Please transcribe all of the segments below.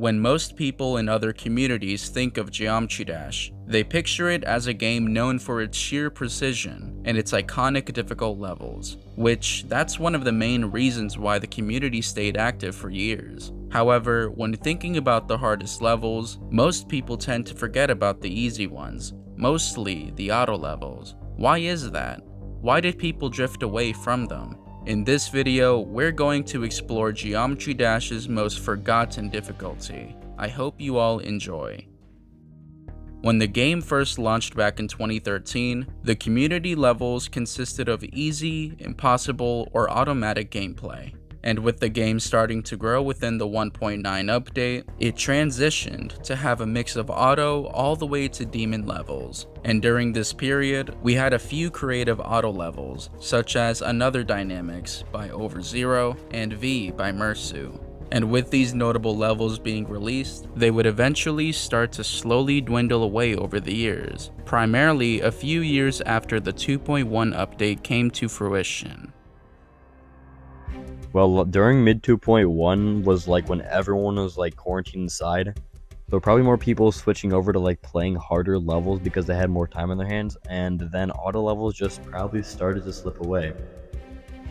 When most people in other communities think of Geometry Dash, they picture it as a game known for its sheer precision and its iconic difficult levels, which that's one of the main reasons why the community stayed active for years. However, when thinking about the hardest levels, most people tend to forget about the easy ones, mostly the auto levels. Why is that? Why did people drift away from them? In this video, we're going to explore Geometry Dash's most forgotten difficulty. I hope you all enjoy. When the game first launched back in 2013, the community levels consisted of easy, impossible, or automatic gameplay. And with the game starting to grow within the 1.9 update, it transitioned to have a mix of auto all the way to demon levels. And during this period, we had a few creative auto levels, such as Another Dynamics by Overzero and V by Mersu. And with these notable levels being released, they would eventually start to slowly dwindle away over the years, primarily a few years after the 2.1 update came to fruition. Well, during mid 2.1 was like when everyone was like quarantined inside. So probably more people switching over to like playing harder levels because they had more time on their hands, and then auto levels just probably started to slip away.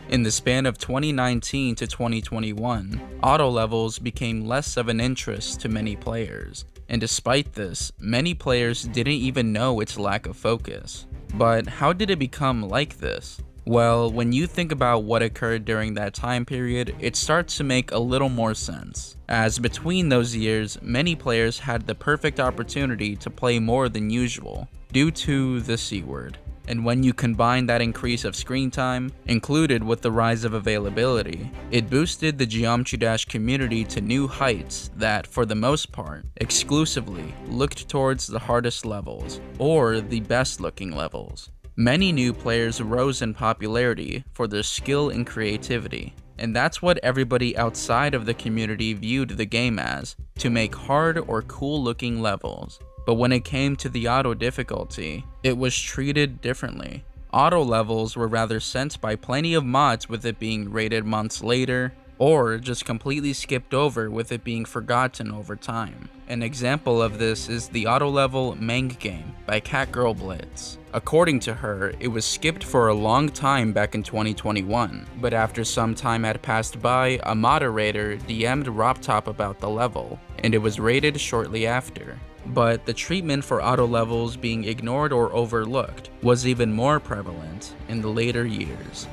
In the span of 2019 to 2021, auto levels became less of an interest to many players. And despite this, many players didn't even know its lack of focus. But how did it become like this? Well, when you think about what occurred during that time period, it starts to make a little more sense, as between those years, many players had the perfect opportunity to play more than usual, due to the C word. And when you combine that increase of screen time, included with the rise of availability, it boosted the Geometry Dash community to new heights that, for the most part, exclusively looked towards the hardest levels, or the best looking levels. Many new players rose in popularity for their skill and creativity, and that's what everybody outside of the community viewed the game as, to make hard or cool looking levels. But when it came to the auto difficulty, it was treated differently. Auto levels were rather sent by plenty of mods with it being rated months later, or just completely skipped over with it being forgotten over time. An example of this is the auto level Mang Game by Catgirl Blitz. According to her, it was skipped for a long time back in 2021, but after some time had passed by, a moderator DM'd RopTop about the level, and it was rated shortly after. But the treatment for auto levels being ignored or overlooked was even more prevalent in the later years.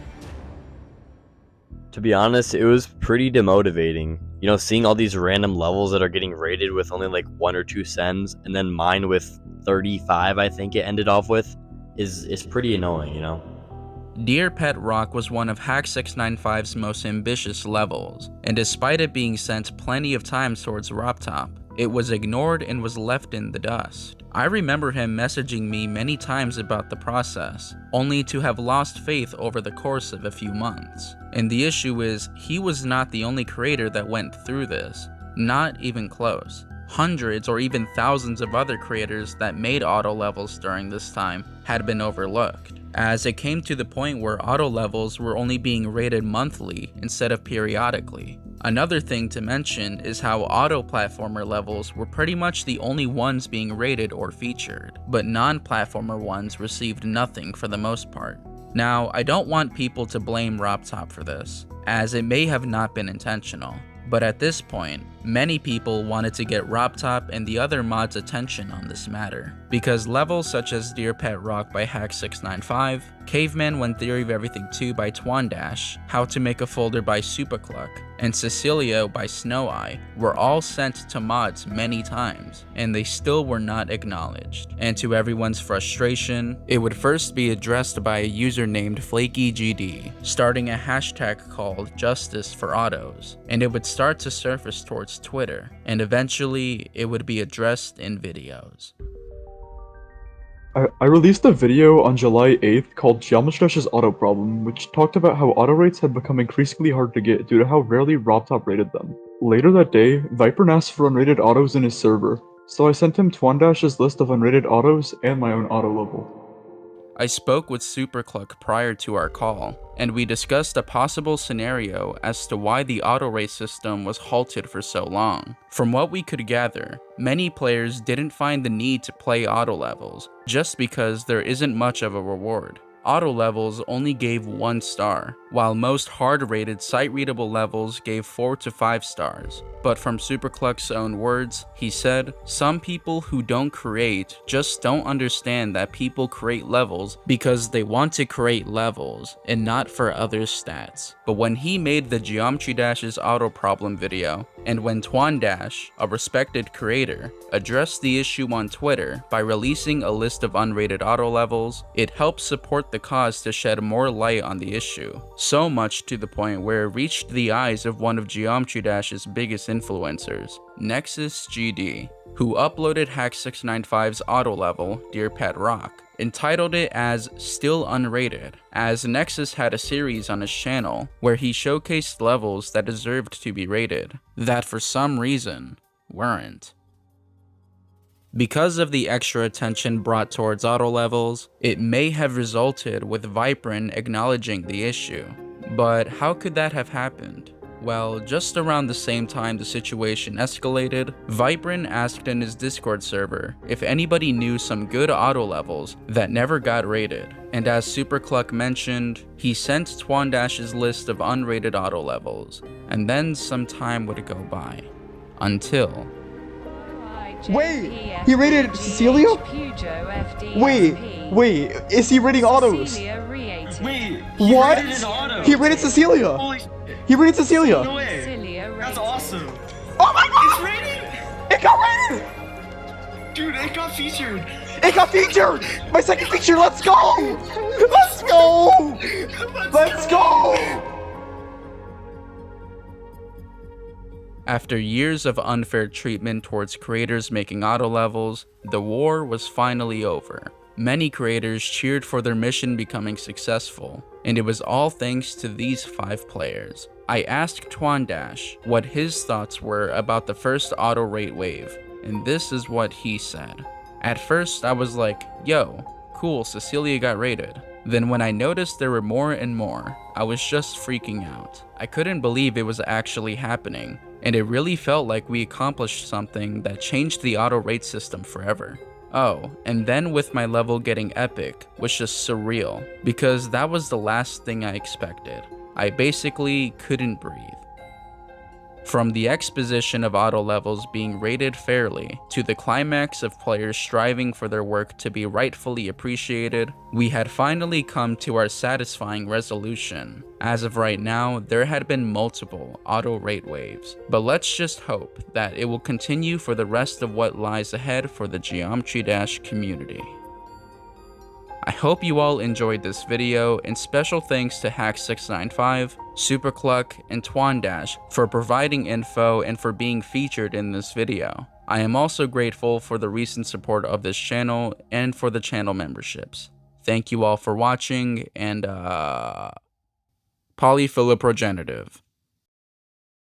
To be honest, it was pretty demotivating. You know, seeing all these random levels that are getting rated with only like 1 or 2 cents, and then mine with 35, I think it ended off with, is pretty annoying, you know? Dear Pet Rock was one of Hack695's most ambitious levels, and despite it being sent plenty of times towards RopTop, it was ignored and was left in the dust. I remember him messaging me many times about the process, only to have lost faith over the course of a few months. And the issue is, he was not the only creator that went through this. Not even close. Hundreds or even thousands of other creators that made auto levels during this time had been overlooked, as it came to the point where auto levels were only being rated monthly instead of periodically. Another thing to mention is how auto platformer levels were pretty much the only ones being rated or featured, but non-platformer ones received nothing for the most part. Now, I don't want people to blame RopTop for this, as it may have not been intentional. But at this point, many people wanted to get RopTop and the other mods' attention on this matter, because levels such as Dear Pet Rock by Hack695, Caveman When Theory of Everything 2 by Twandash, How to Make a Folder by Supacluck, and Cecilio by Snow-Eye were all sent to mods many times, and they still were not acknowledged. And to everyone's frustration, it would first be addressed by a user named FlakyGD, starting a hashtag called Justice for Autos, and it would start to surface towards Twitter, and eventually it would be addressed in videos. I released a video on July 8th called Geometry Dash's Auto Problem, which talked about how auto rates had become increasingly hard to get due to how rarely RopTop rated them. Later that day, Viper asked for unrated autos in his server, so I sent him Twandash's list of unrated autos and my own auto level. I spoke with Supercluck prior to our call, and we discussed a possible scenario as to why the auto rate system was halted for so long. From what we could gather, many players didn't find the need to play auto levels, just because there isn't much of a reward. Auto levels only gave 1 star, while most hard-rated sight-readable levels gave 4 to 5 stars. But from Supercluck's own words, he said, "Some people who don't create just don't understand that people create levels because they want to create levels and not for other stats." But when he made the Geometry Dash's auto problem video, and when Twan Dash, a respected creator, addressed the issue on Twitter by releasing a list of unrated auto levels, it helped support the cause to shed more light on the issue. So much to the point where it reached the eyes of one of Geometry Dash's biggest influencers, Nexus GD, who uploaded Hack695's auto level, Dear Pet Rock, entitled it as Still Unrated, as Nexus had a series on his channel where he showcased levels that deserved to be rated, that for some reason weren't. Because of the extra attention brought towards auto levels, it may have resulted with Viprin acknowledging the issue. But how could that have happened? Well, just around the same time the situation escalated, Viprin asked in his Discord server if anybody knew some good auto levels that never got rated, and as Supercluck mentioned, he sent Twan Dash's list of unrated auto levels, and then some time would go by. Until... Wait, he rated Cecilia? Wait, is he rating autos? Wait, What? rated an auto. He rated Cecilia. Holy, He rated Cecilia. no way. That's awesome. Oh my It's god! rated. It got rated! Dude, it got featured. It got featured! My second feature, let's go! Let's go! Let's go! After years of unfair treatment towards creators making auto levels, the war was finally over. Many creators cheered for their mission becoming successful, and it was all thanks to these 5 players. I asked Twan Dash what his thoughts were about the first auto rate wave, and this is what he said. At first I was like, yo, cool, Cecilia got rated. Then when I noticed there were more and more, I was just freaking out. I couldn't believe it was actually happening, and it really felt like we accomplished something that changed the auto rate system forever. Oh, and then with my level getting epic was just surreal, because that was the last thing I expected. I basically couldn't breathe. From the exposition of auto levels being rated fairly, to the climax of players striving for their work to be rightfully appreciated, we had finally come to our satisfying resolution. As of right now, there had been multiple auto rate waves, but let's just hope that it will continue for the rest of what lies ahead for the Geometry Dash community. I hope you all enjoyed this video, and special thanks to Hack695, Supercluck, and Twan Dash for providing info and for being featured in this video. I am also grateful for the recent support of this channel and for the channel memberships. Thank you all for watching, and polyphyloprogenitive.